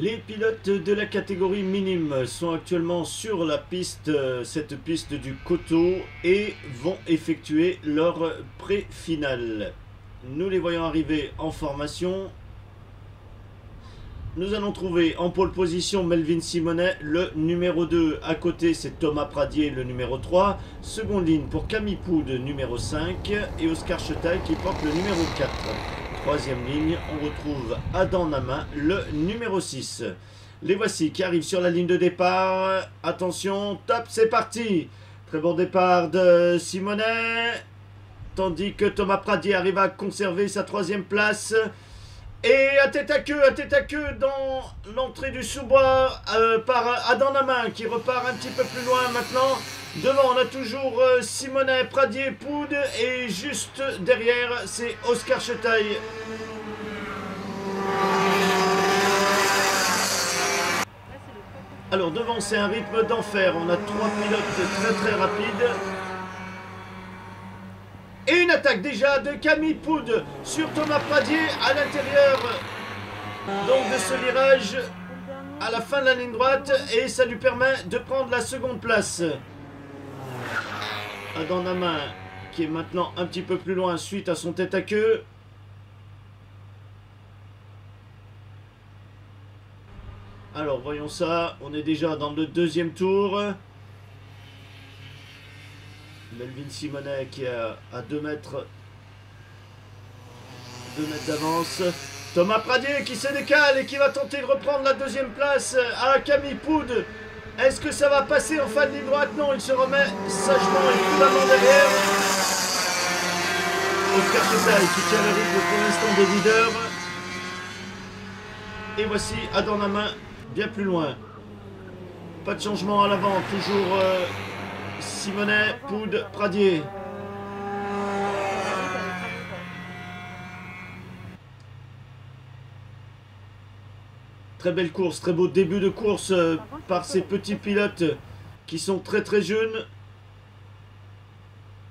Les pilotes de la catégorie minime sont actuellement sur la piste, cette piste du Coteau, et vont effectuer leur pré-finale. Nous les voyons arriver en formation. Nous allons trouver en pole position Melvin Simonet, le numéro 2. À côté, c'est Thomas Pradier, le numéro 3. Seconde ligne pour Camille Poud, numéro 5. Et Oscar Chetaille qui porte le numéro 4. Troisième ligne, on retrouve Adam Namin, le numéro 6. Les voici qui arrivent sur la ligne de départ. Attention, top, c'est parti. Très bon départ de Simonet. Tandis que Thomas Pradier arrive à conserver sa troisième place. Et à tête à queue dans l'entrée du sous-bois par Adam Namin qui repart un petit peu plus loin maintenant. Devant, on a toujours Simonet, Pradier, Poud, et juste derrière, c'est Oscar Chetaille. Alors devant, c'est un rythme d'enfer. On a 3 pilotes très rapides. Et une attaque déjà de Camille Poud sur Thomas Pradier à l'intérieur donc de ce virage à la fin de la ligne droite, et ça lui permet de prendre la seconde place. Adam Namin qui est maintenant un petit peu plus loin suite à son tête à queue. Alors voyons ça, on est déjà dans le deuxième tour. Melvin Simonet qui est à 2 mètres d'avance. Thomas Pradier qui se décale et qui va tenter de reprendre la deuxième place à Camille Poud. Est-ce que ça va passer en fin de ligne droite? Non, il se remet sagement et prudemment derrière. Oscar Chetaille qui tient le rythme pour l'instant des leaders. Et voici Adam Namin bien plus loin. Pas de changement à l'avant, toujours Simonet, Poud, Pradier. Très belle course, très beau début de course par ces petits pilotes qui sont très jeunes.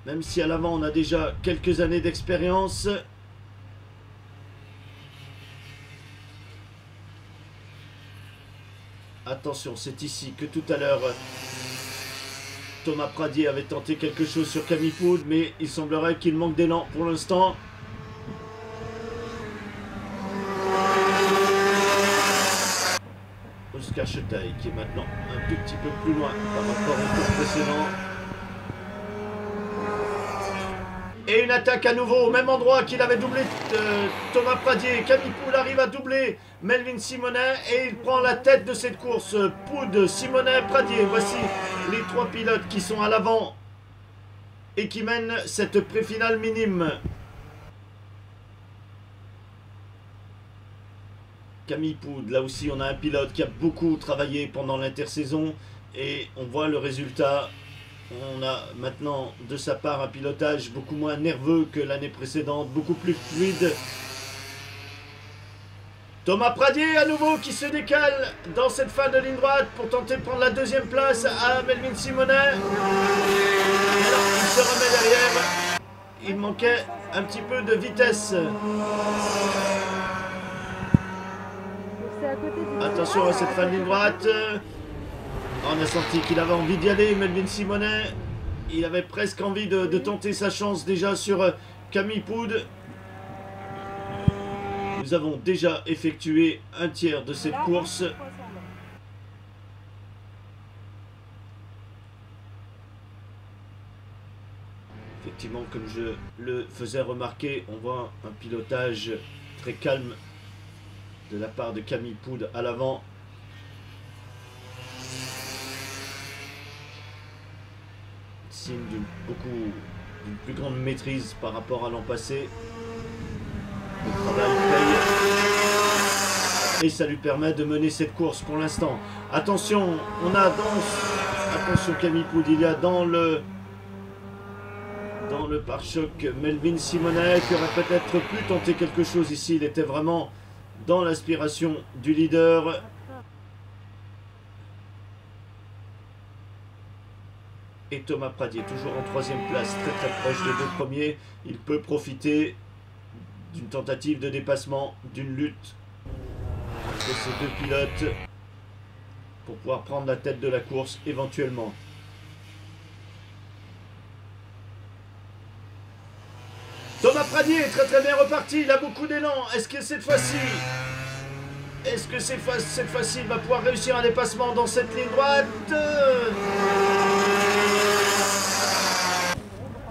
Même si à l'avant on a déjà quelques années d'expérience. Attention, c'est ici que tout à l'heure Thomas Pradier avait tenté quelque chose sur Camille Poud, mais il semblerait qu'il manque d'élan pour l'instant. Oscar Chetaille qui est maintenant un tout petit peu plus loin par rapport au tour précédent. Et une attaque à nouveau au même endroit qu'il avait doublé Thomas Pradier. Camille Poud arrive à doubler Melvin Simonet et il prend la tête de cette course. Poud, Simonet, Pradier. Voici les 3 pilotes qui sont à l'avant et qui mènent cette pré-finale minime. Camille Poud, là aussi on a un pilote qui a beaucoup travaillé pendant l'intersaison et on voit le résultat. On a maintenant de sa part un pilotage beaucoup moins nerveux que l'année précédente, beaucoup plus fluide. Thomas Pradier à nouveau qui se décale dans cette fin de ligne droite pour tenter de prendre la deuxième place à Melvin Simonet. Alors il se remet derrière. Il manquait un petit peu de vitesse. Attention à cette fin de ligne droite. On a senti qu'il avait envie d'y aller, Melvin Simonet. Il avait presque envie de tenter sa chance déjà sur Camille Poud. Nous avons déjà effectué un tiers de cette course. Effectivement, comme je le faisais remarquer, on voit un pilotage très calme de la part de Camille Poud à l'avant. Signe d'une plus grande maîtrise par rapport à l'an passé. Le travail paye. Et ça lui permet de mener cette course pour l'instant. Attention, on a attention Camille Poud, il y a dans le pare-choc Melvin Simonet qui aurait peut-être pu tenter quelque chose ici. Il était vraiment dans l'inspiration du leader. Et Thomas Pradier, toujours en 3e place, très proche des 2 premiers. Il peut profiter d'une tentative de dépassement, d'une lutte entre ces deux pilotes pour pouvoir prendre la tête de la course éventuellement. Thomas Pradier est très très bien reparti, il a beaucoup d'élan. Est-ce que cette fois-ci, il va pouvoir réussir un dépassement dans cette ligne droite?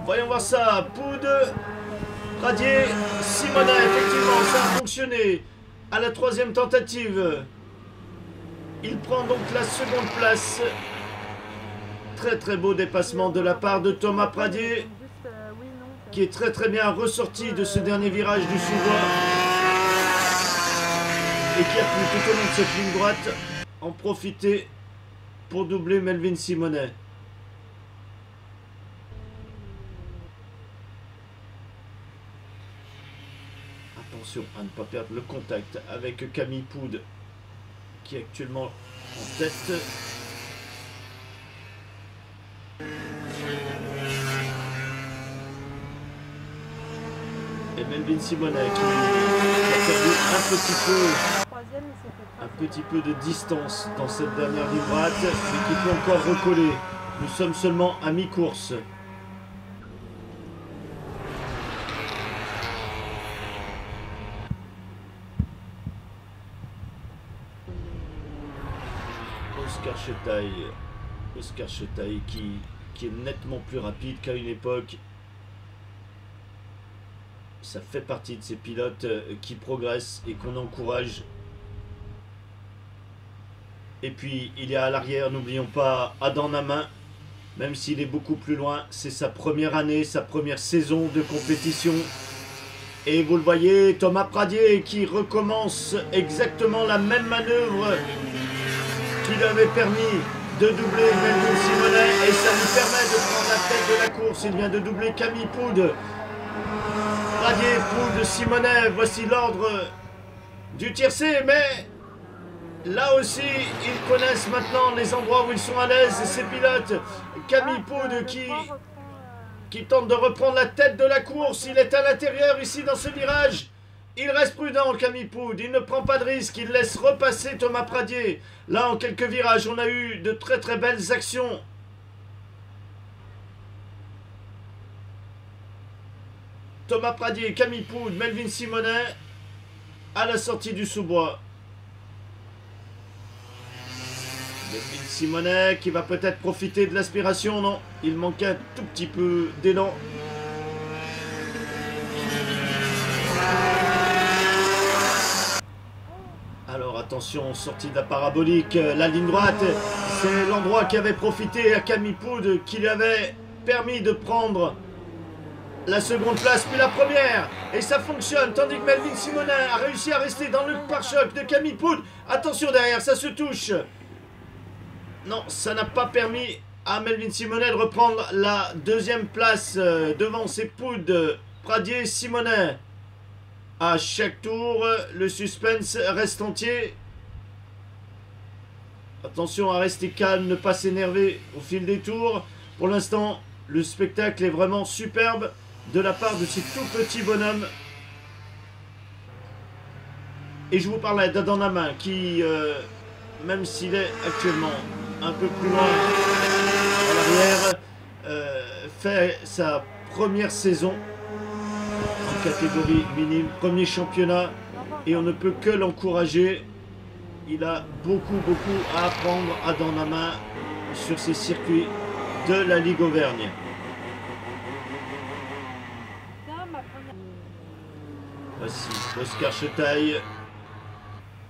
Voyons voir ça. Poud, Pradier, Simonet, effectivement, ça a fonctionné. À la troisième tentative, il prend donc la seconde place. Très très beau dépassement de la part de Thomas Pradier, qui est très très bien ressorti de ce dernier virage du sous-bois et qui a pu tout au long de cette ligne droite en profiter pour doubler Melvin Simonet. Attention à ne pas perdre le contact avec Camille Poud qui est actuellement en tête. Et Melvin Simonet qui a perdu un petit peu de distance dans cette dernière ligne droite, mais qui peut encore recoller. Nous sommes seulement à mi-course. Oscar Chetaille qui est nettement plus rapide qu'à une époque. Ça fait partie de ces pilotes qui progressent et qu'on encourage. Et puis il y a à l'arrière, n'oublions pas, Adam Namin, même s'il est beaucoup plus loin, c'est sa première année, sa première saison de compétition. Et vous le voyez, Thomas Pradier qui recommence exactement la même manœuvre qui lui avait permis de doubler Melvin Simonet, et ça lui permet de prendre la tête de la course. Il vient de doubler Camille Poud. Pradier, Poud, Simonet, voici l'ordre du tiercé, mais là aussi, ils connaissent maintenant les endroits où ils sont à l'aise, ces pilotes. Camille Poud qui tente de reprendre la tête de la course, il est à l'intérieur ici dans ce virage. Il reste prudent, Camille Poud, il ne prend pas de risque, il laisse repasser Thomas Pradier. Là, en quelques virages, on a eu de très très belles actions. Thomas Pradier, Camille Poud, Melvin Simonet à la sortie du sous-bois. Melvin Simonet qui va peut-être profiter de l'aspiration, non, il manque un tout petit peu d'élan. Alors attention, sortie de la parabolique, la ligne droite, c'est l'endroit qui avait profité à Camille Poud, qui lui avait permis de prendre la seconde place, puis la première, et ça fonctionne, tandis que Melvin Simonet a réussi à rester dans le pare-choc de Camille Poud. Attention derrière, ça se touche. Non, ça n'a pas permis à Melvin Simonet de reprendre la deuxième place devant ses Poud, Pradier, Simonet. À chaque tour, le suspense reste entier. Attention à rester calme, ne pas s'énerver au fil des tours. Pour l'instant, le spectacle est vraiment superbe de la part de ces tout petits bonhommes. Et je vous parlais d'Adam Namin qui, même s'il est actuellement un peu plus loin à l'arrière, fait sa première saison en catégorie minime, premier championnat, et on ne peut que l'encourager. Il a beaucoup à apprendre à Adam Namin sur ces circuits de la Ligue Auvergne. Voici Oscar Chetaille,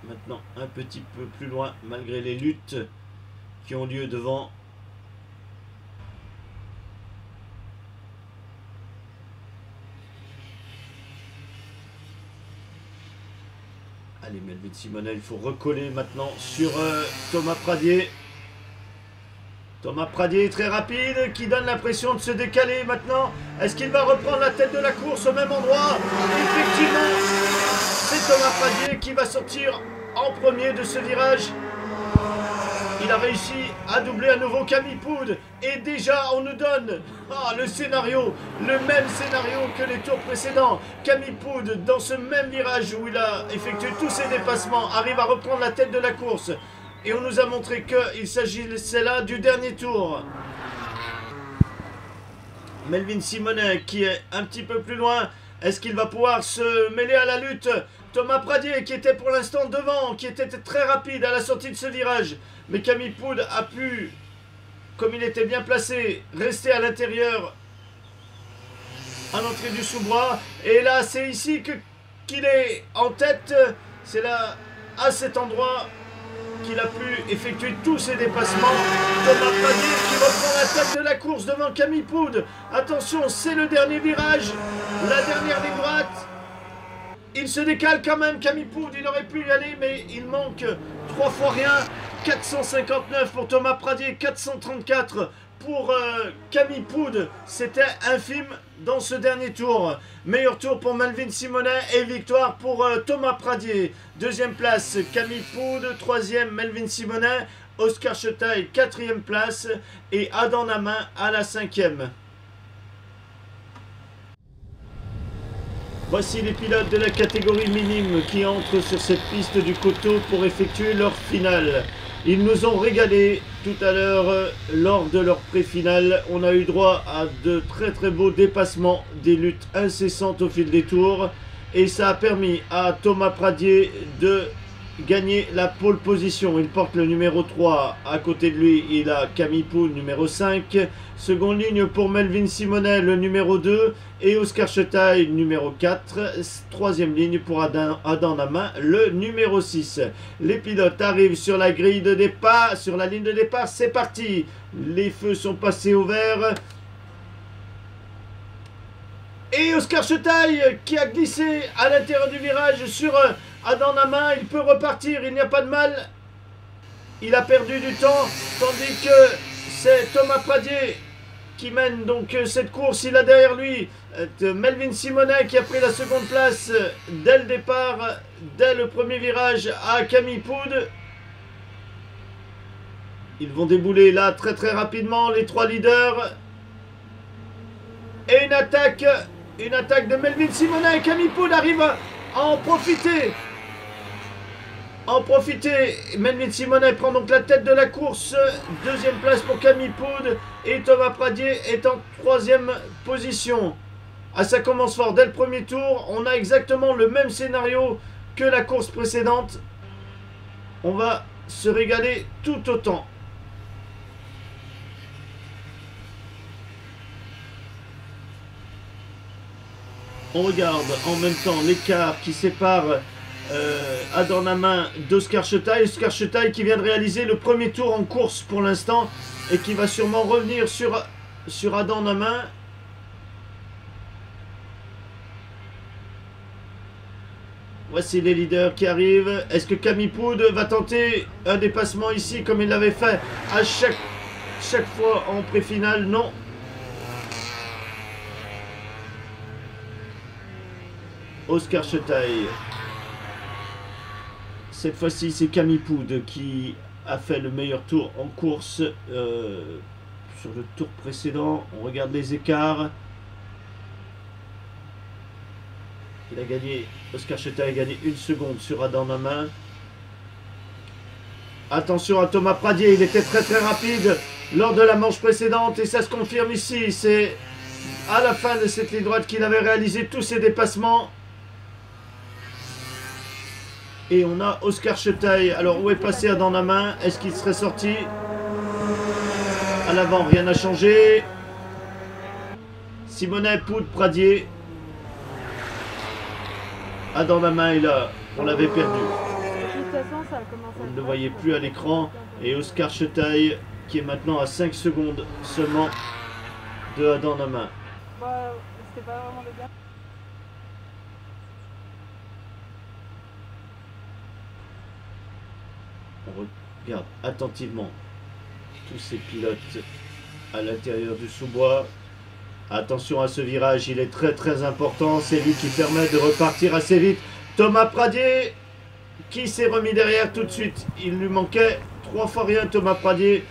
maintenant un petit peu plus loin malgré les luttes qui ont lieu devant. Allez, Melvin Simonet, il faut recoller maintenant sur Thomas Pradier. Thomas Pradier très rapide, qui donne l'impression de se décaler maintenant. Est-ce qu'il va reprendre la tête de la course au même endroit? Effectivement, c'est Thomas Pradier qui va sortir en premier de ce virage. Il a réussi à doubler à nouveau Camille Poud. Et déjà, on nous donne le scénario, le même scénario que les tours précédents. Camille Poud, dans ce même virage où il a effectué tous ses dépassements, arrive à reprendre la tête de la course. Et on nous a montré qu'il s'agissait là du dernier tour. Melvin Simonet qui est un petit peu plus loin. Est-ce qu'il va pouvoir se mêler à la lutte? Thomas Pradier qui était pour l'instant devant, qui était très rapide à la sortie de ce virage. Mais Camille Poud a pu, comme il était bien placé, rester à l'intérieur à l'entrée du sous-bois. Et là, c'est ici qu'il est en tête. C'est là, à cet endroit, qu'il a pu effectuer tous ses dépassements. Thomas Pradier qui reprend la tête de la course devant Camille Poud. Attention, c'est le dernier virage, la dernière ligne droite. Il se décale quand même, Camille Poud, il aurait pu y aller, mais il manque 3 fois rien. 459 pour Thomas Pradier, 434 pour Camille Poud. C'était infime dans ce dernier tour. Meilleur tour pour Melvin Simonet et victoire pour Thomas Pradier. Deuxième place, Camille Poud. Troisième, Melvin Simonet. Oscar Chetaille, quatrième place. Et Adam Namin à la 5e. Voici les pilotes de la catégorie minime qui entrent sur cette piste du coteau pour effectuer leur finale. Ils nous ont régalé tout à l'heure lors de leur pré-finale. On a eu droit à de très beaux dépassements, des luttes incessantes au fil des tours. Et ça a permis à Thomas Pradier de gagner la pole position. Il porte le numéro 3. À côté de lui, il a Camille Poud, numéro 5. Seconde ligne pour Melvin Simonet, le numéro 2. Et Oscar Chetaille, numéro 4. Troisième ligne pour Adam Namin, le numéro 6. Les pilotes arrivent sur la grille de départ, sur la ligne de départ. C'est parti. Les feux sont passés au vert. Et Oscar Chetaille qui a glissé à l'intérieur du virage sur Adam Namin. Il peut repartir, il n'y a pas de mal. Il a perdu du temps, tandis que c'est Thomas Pradier qui mène donc cette course. Il a derrière lui Melvin Simonet qui a pris la seconde place dès le départ, dès le premier virage à Camille Poud. Ils vont débouler là très rapidement les 3 leaders. Et une attaque de Melvin Simonet. Et Camille Poud arrive à en profiter. Melvin Simonet prend donc la tête de la course. Deuxième place pour Camille Poud. Et Thomas Pradier est en 3e position. Ah, ça commence fort. Dès le premier tour, on a exactement le même scénario que la course précédente. On va se régaler tout autant. On regarde en même temps l'écart qui sépare Adam Namin d'Oscar Chetaille. Oscar Chetaille qui vient de réaliser le premier tour en course pour l'instant et qui va sûrement revenir sur Adam Namin. Voici les leaders qui arrivent. Est-ce que Camille Poud va tenter un dépassement ici comme il l'avait fait à chaque fois en pré-finale? Non. Oscar Chetaille. Cette fois-ci, c'est Camille Poud qui a fait le meilleur tour en course sur le tour précédent. On regarde les écarts. Il a gagné, Oscar Chetaille a gagné 1 seconde sur Adam Namin. Attention à Thomas Pradier, il était très rapide lors de la manche précédente et ça se confirme ici. C'est à la fin de cette ligne droite qu'il avait réalisé tous ses dépassements. Et on a Oscar Chetaille. Alors où est passé Adam Namin? Est-ce qu'il serait sorti? À l'avant, rien n'a changé. Simonet, Poud, Pradier. Adam Namin est là. On l'avait perdu. On ne le voyait plus à l'écran. Et Oscar Chetaille qui est maintenant à 5 secondes seulement de Adam Namin. C'était pas vraiment le gars. On regarde attentivement tous ces pilotes à l'intérieur du sous-bois. Attention à ce virage, il est très important. C'est lui qui permet de repartir assez vite. Thomas Pradier qui s'est remis derrière tout de suite. Il lui manquait 3 fois rien Thomas Pradier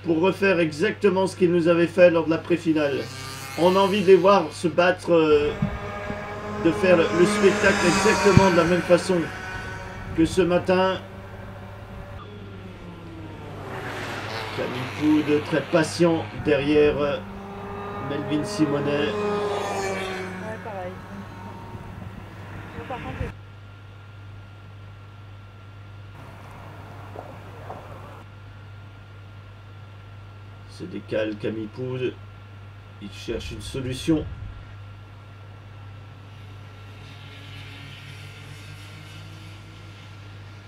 pour refaire exactement ce qu'il nous avait fait lors de la pré-finale. On a envie de les voir se battre, de faire le spectacle exactement de la même façon que ce matin. Camille Poud très patient derrière Melvin Simonet. Ouais, pareil. Mais par contre, Se décale Camille Poud. Il cherche une solution.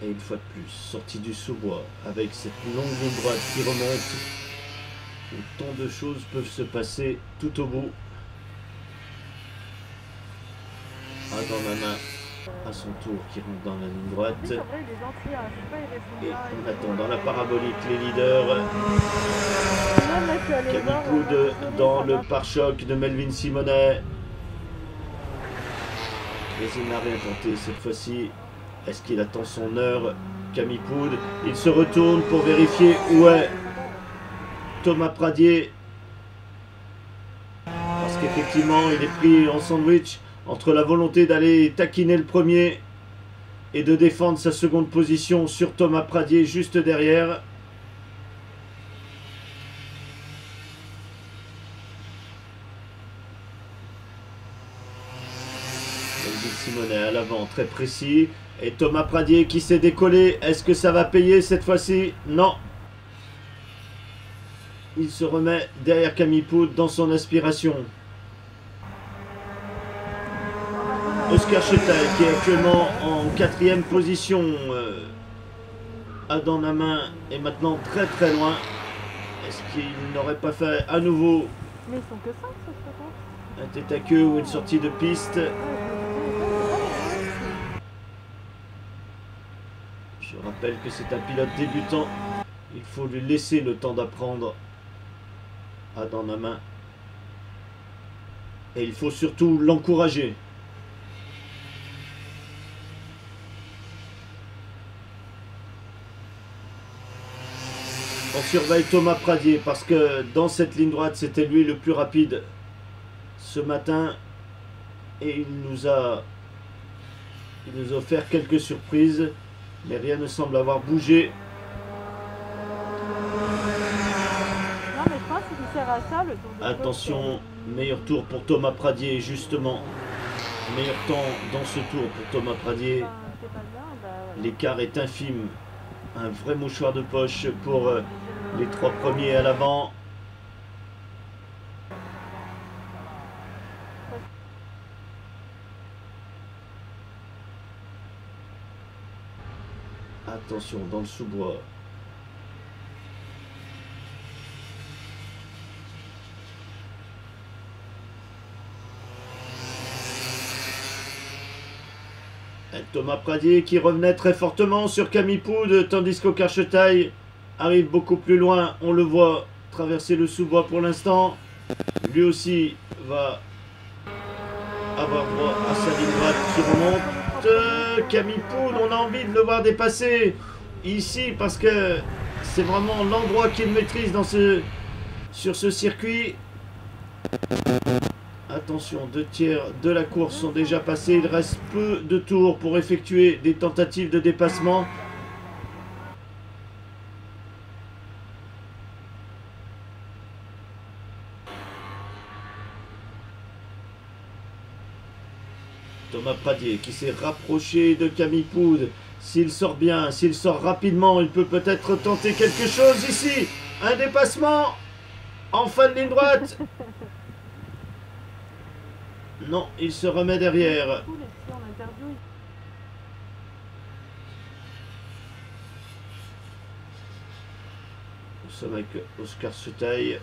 Et une fois de plus, sortie du sous-bois, avec cette longue ligne droite qui remonte, où tant de choses peuvent se passer tout au bout. Dans la main, à son tour, qui rentre dans la ligne droite. lui, c'est vrai, il est gentil, hein. Je sais pas, il répond Et bien. on attend dans la parabolique les leaders. Même là, je suis allée Camille voir, Poud dans le pare-choc de Melvin Simonet. Mais il n'a rien tenté cette fois-ci. Est-ce qu'il attend son heure? Camille Poud, il se retourne pour vérifier où est Thomas Pradier. Parce qu'effectivement, il est pris en sandwich entre la volonté d'aller taquiner le premier et de défendre sa seconde position sur Thomas Pradier juste derrière. Melvin Simonet à l'avant, très précis. Et Thomas Pradier qui s'est décollé. Est-ce que ça va payer cette fois-ci? Non. Il se remet derrière Camille Poud dans son aspiration. Oscar Chetal qui est actuellement en 4e position. Adam Namin est maintenant très très loin. Est-ce qu'il n'aurait pas fait à nouveau Mais ils sont que 5 sur ce compte. un tête à queue ou une sortie de piste? Je rappelle que c'est un pilote débutant. Il faut lui laisser le temps d'apprendre à dans la main. Et il faut surtout l'encourager. On surveille Thomas Pradier parce que dans cette ligne droite, c'était lui le plus rapide ce matin. Et il nous a offert quelques surprises. Mais rien ne semble avoir bougé. Non, mais je pense qu'il sert à ça, le tour de Attention, meilleur tour pour Thomas Pradier, justement. Meilleur temps dans ce tour pour Thomas Pradier. Enfin, c'est pas bien, bah voilà. L'écart est infime. Un vrai mouchoir de poche pour les 3 premiers à l'avant. Attention, dans le sous-bois. Thomas Pradier qui revenait très fortement sur Camille Poud, tandis qu'Aucarchetaille arrive beaucoup plus loin. On le voit traverser le sous-bois pour l'instant. Lui aussi va avoir droit à sa ligne droite qui remonte. Camille Poud, on a envie de le voir dépasser ici parce que c'est vraiment l'endroit qu'il maîtrise sur ce circuit. Attention, 2 tiers de la course sont déjà passés. Il reste peu de tours pour effectuer des tentatives de dépassement. Thomas Pradier qui s'est rapproché de Camille Poud. S'il sort bien, s'il sort rapidement, il peut peut-être tenter quelque chose ici. Un dépassement en fin de ligne droite. Non, il se remet derrière. Cool, et puis en interview, Nous sommes avec Oscar Sutaille.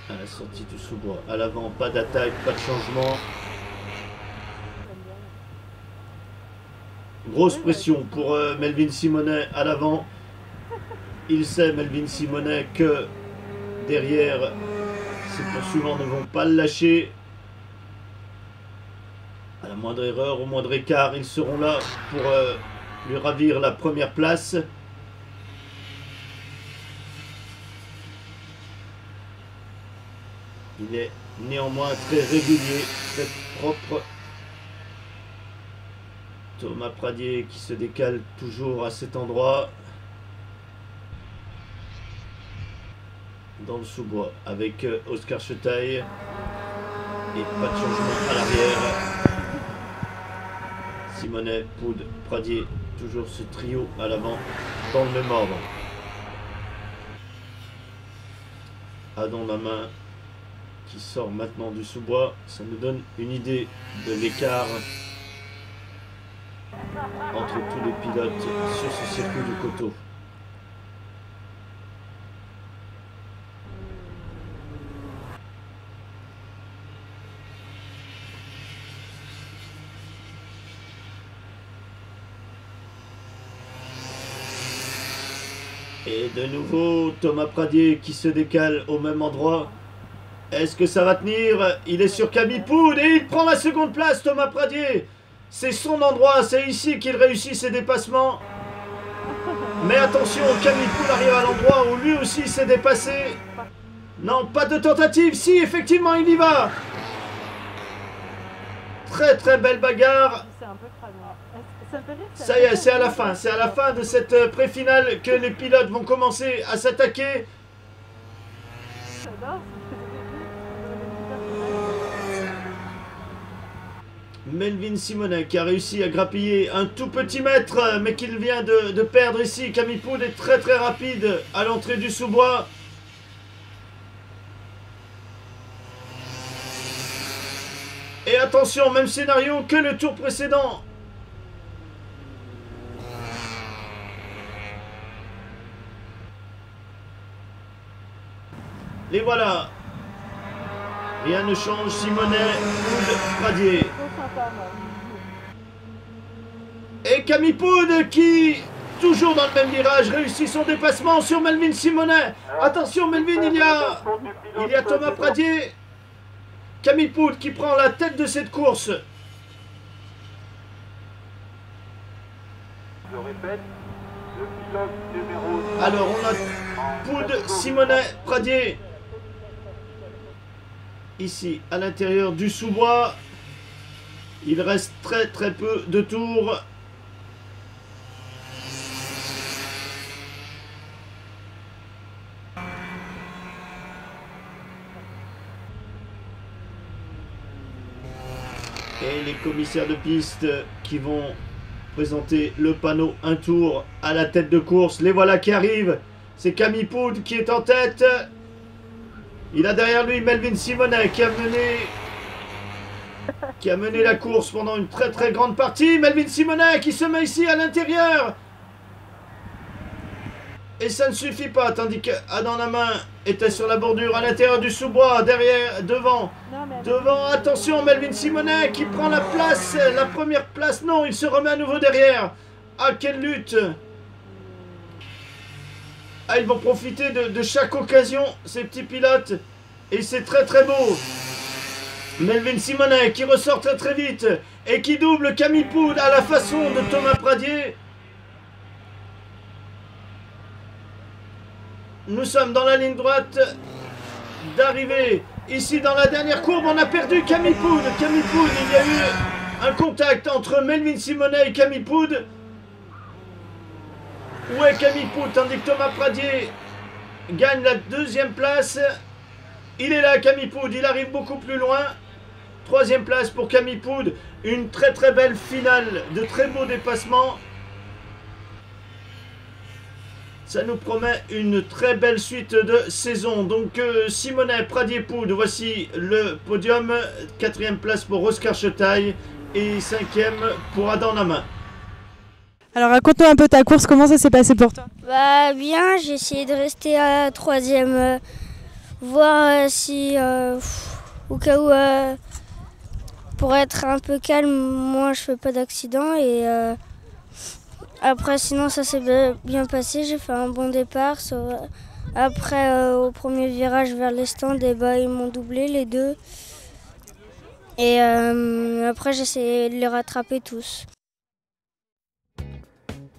À la sortie du sous-bois. À l'avant, pas d'attaque, pas de changement. Grosse pression pour Melvin Simonet à l'avant. Il sait, Melvin Simonet, que derrière, ses poursuivants ne vont pas le lâcher. À la moindre erreur, au moindre écart, ils seront là pour lui ravir la première place. Il est néanmoins très régulier, très propre. Thomas Pradier qui se décale toujours à cet endroit. Dans le sous-bois avec Oscar Chetaille. Et pas de changement à l'arrière. Simonet, Poud, Pradier, toujours ce trio à l'avant dans le même ordre. Adam Lamain qui sort maintenant du sous-bois, ça nous donne une idée de l'écart entre tous les pilotes sur ce circuit du Coteau. Et de nouveau, Thomas Pradier qui se décale au même endroit. Est-ce que ça va tenir? Il est sur Camille Poud et il prend la seconde place, Thomas Pradier. C'est son endroit, c'est ici qu'il réussit ses dépassements. Mais attention, Camille Poud arrive à l'endroit où lui aussi s'est dépassé. Non, pas de tentative. Si, effectivement, il y va. Très très belle bagarre. Ça y est, c'est à la fin. C'est à la fin de cette pré-finale que les pilotes vont commencer à s'attaquer. Melvin Simonet qui a réussi à grappiller un tout petit mètre, mais qu'il vient de perdre ici. Camille Poud est très très rapide à l'entrée du sous-bois. Et attention, même scénario que le tour précédent. Les voilà. Rien ne change. Simonet, Poud, Pradier. Et Camille Poud qui, toujours dans le même virage, réussit son dépassement sur Melvin Simonet. Attention Melvin, il y a Thomas Pradier. Camille Poud qui prend la tête de cette course. Je répète, le pilote numéro... Alors on a Poud, Simonet, Pradier. Ici, à l'intérieur du sous-bois. Il reste très très peu de tours. Et les commissaires de piste qui vont présenter le panneau un tour à la tête de course. Les voilà qui arrivent. C'est Camille Poud qui est en tête. Il a derrière lui Melvin Simonet qui a mené la course pendant une très très grande partie. Melvin Simonet qui se met ici à l'intérieur. Et ça ne suffit pas, tandis qu'Adam Lamain était sur la bordure à l'intérieur du sous-bois, derrière, devant. Devant, attention, Melvin Simonet qui prend la place, la première place. Non, il se remet à nouveau derrière. Ah, quelle lutte! Ah, ils vont profiter de chaque occasion, ces petits pilotes. Et c'est très très beau. Melvin Simonet qui ressort très très vite et qui double Camille Poud à la façon de Thomas Pradier. Nous sommes dans la ligne droite d'arrivée. Ici dans la dernière courbe, on a perdu Camille Poud. Camille Poud, il y a eu un contact entre Melvin Simonet et Camille Poud. Où est Camille Poud? Tandis que Thomas Pradier gagne la deuxième place. Il est là, Camille Poud, il arrive beaucoup plus loin. Troisième place pour Camille Poud. Une très très belle finale, de très beaux dépassements. Ça nous promet une très belle suite de saison. Donc Simonet, Pradier, Poud, voici le podium. Quatrième place pour Oscar Chetaille et cinquième pour Adam Lamain. Alors raconte-nous un peu ta course, comment ça s'est passé pour toi? Bah bien, j'ai essayé de rester à troisième, voir si au cas où pour être un peu calme, moi je fais pas d'accident et après sinon ça s'est bien passé, j'ai fait un bon départ. Après au premier virage vers les stands, et bah, ils m'ont doublé les deux et après j'ai essayé de les rattraper tous.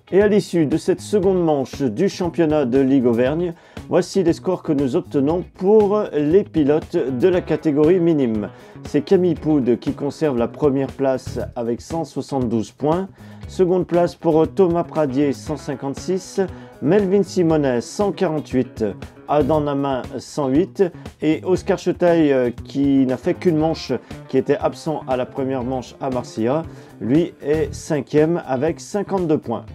Et à l'issue de cette seconde manche du championnat de Ligue Auvergne, Voici les scores que nous obtenons pour les pilotes de la catégorie minime. C'est Camille Poud qui conserve la première place avec 172 points. Seconde place pour Thomas Pradier, 156. Melvin Simonet, 148. Adam Namin, 108. Et Oscar Chetaille, qui n'a fait qu'une manche, qui était absent à la première manche à Marcia, lui est 5e avec 52 points.